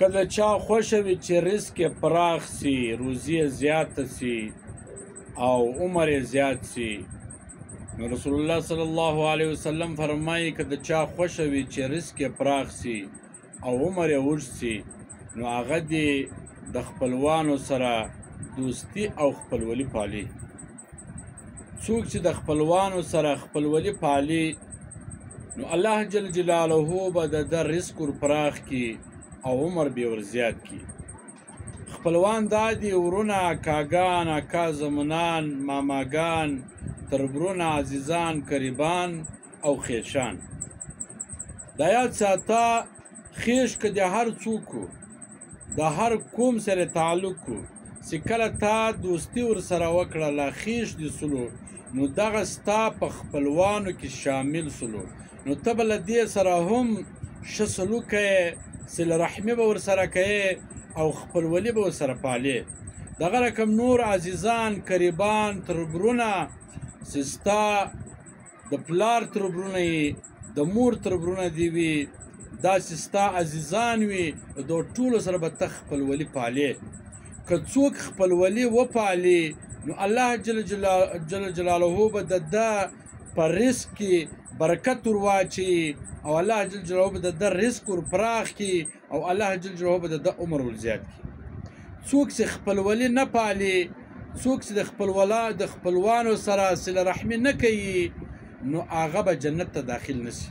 که د چا خوښه وي چې رزق یې پراخ سي، روزي یې زیاته سي او عمر یې زیات سي، نو رسول الله صلی الله علیه وسلم فرمایي که د چا خوښه وي چې رزق یې پراخ سي او عمر یې اوږد سي، نو هغه دې د خپلوانو سره دوستي او خپلولي پالي. څوک چې د خپلوانو سره خپلولي پالي، نو الله جل جلاله به د ده رزق ور پراخ کي او عمر به ور زیات کي. خپلوان دا دي ورونه، کاګان، اکا زمنان، ماماګان، تربرونه، عزیزان، قریبان او خیشان. دا یاد ساته، خیش که د هر څوک د هر قوم سره تعلق چې کله تا دوستي ورسره وکړله، خیش دې سلو، نو دغه ستا په خپلوانو کې شامل سلو، نو ته به له دې سره هم ښه سلوک کوې، صله رحمي به ورسره کوې او خپلولي به ورسره پالې. دغه رقم نور عزیزان، قریبان، تربرونه چې ستا د پلار تربرونه یي، د مور تربرونه دې وي، داسې ستا عزیزان وي، د ټولو سره به ته خپلولي پالې. که څوک خپلولي وپالي، نو الله جل جلاله به د ده په رزق کې برکت ور واچوي او الله جل جلاله به د ده رزق ور پراخ کړي او الله جل جلاله به د ده عمر ور زیات کړي. څوک چې خپلولي نه پالي، څوک چې د خپلوانو سره صله رحمي نه کوي، نو هغه به جنت ته داخل نشي.